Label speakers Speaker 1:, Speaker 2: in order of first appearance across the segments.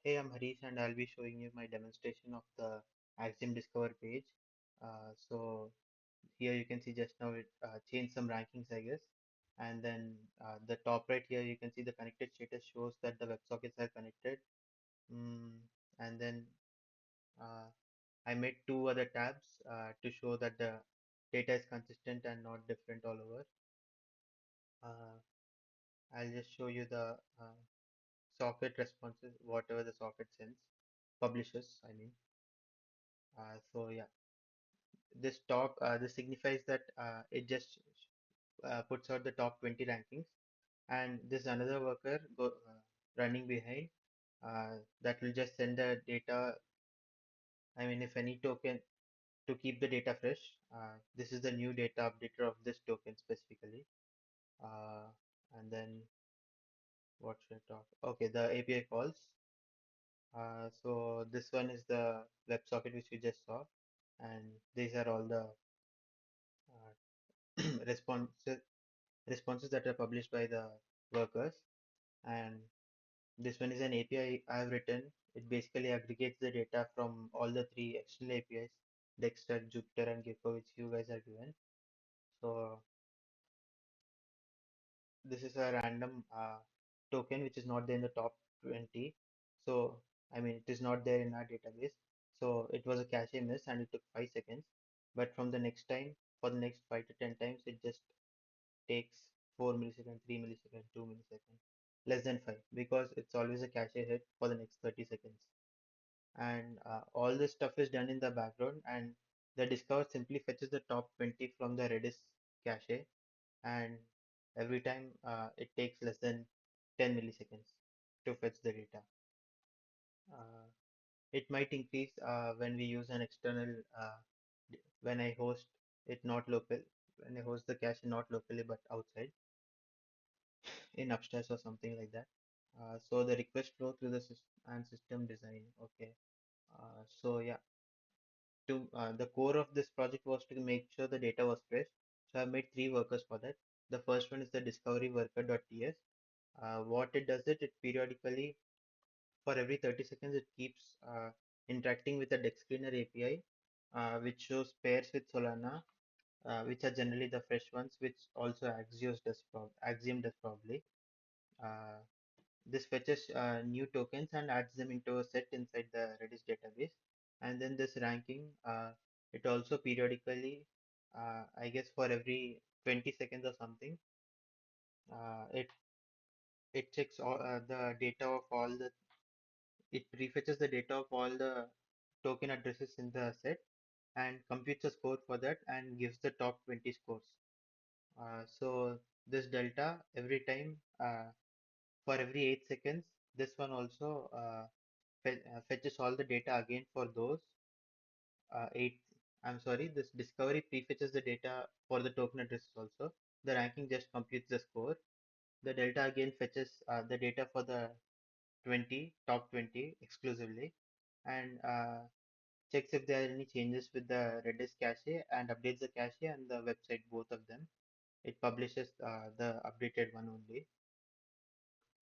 Speaker 1: Hey, I'm Harish and I'll be showing you my demonstration of the Axiom Discover page. So here you can see just now it changed some rankings, I guess. And then the top right here, you can see the connected status shows that the WebSockets are connected. Mm, and then uh, I made two other tabs to show that the data is consistent and not different all over. Uh, I'll just show you the socket responses, whatever the socket sends, publishes, I mean. So yeah. This signifies that it just puts out the top 20 rankings, and this another worker running behind that will just send the data. I mean, if any token to keep the data fresh, this is the new data updater of this token specifically. uh, and then what should I talk? Okay, the API calls. So this one is the WebSocket which we just saw, and these are all the responses that are published by the workers. And this one is an API I have written. It basically aggregates the data from all the three external APIs, Dexter, Jupyter, and Gecko, which you guys are given. So this is a random token which is not there in the top 20. So I mean, it is not there in our database. So it was a cache miss and it took 5 seconds. But from the next time, for the next 5 to 10 times, it just takes 4 milliseconds, 3 milliseconds, 2 milliseconds, less than 5, because it's always a cache hit for the next 30 seconds. And all this stuff is done in the background, and the discover simply fetches the top 20 from the Redis cache, and every time it takes less than 10 milliseconds to fetch the data. Uh, it might increase when we use an external, when I host it not local, when I host the cache not locally but outside in upstairs or something like that. So the request flow through the system and system design. Okay. So yeah, the core of this project was to make sure the data was fresh. So I made three workers for that. The first one is the discovery worker.ts. What it does it periodically, for every 30 seconds, it keeps interacting with the Dex Cleaner API, which shows pairs with Solana, which are generally the fresh ones, which also Axiom does probably. Uh, this fetches new tokens and adds them into a set inside the Redis database. And then this ranking, it also periodically, I guess for every 20 seconds or something, it checks all the data of all the, it prefetches the data of all the token addresses in the set and computes a score for that and gives the top 20 scores. So this delta every time, for every 8 seconds, this one also fetches all the data again for those 8. I'm sorry, this discovery prefetches the data for the token addresses also. The ranking just computes the score. The delta again fetches the data for the 20, top 20 exclusively, and checks if there are any changes with the Redis cache and updates the cache and the website, both of them. It publishes the updated one only.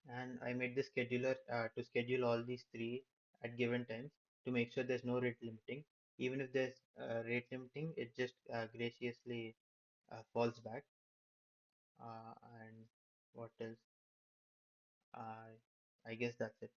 Speaker 1: And I made the scheduler to schedule all these three at given times to make sure there's no rate limiting. Even if there's rate limiting, it just graciously falls back. And what else? Uh, I guess that's it.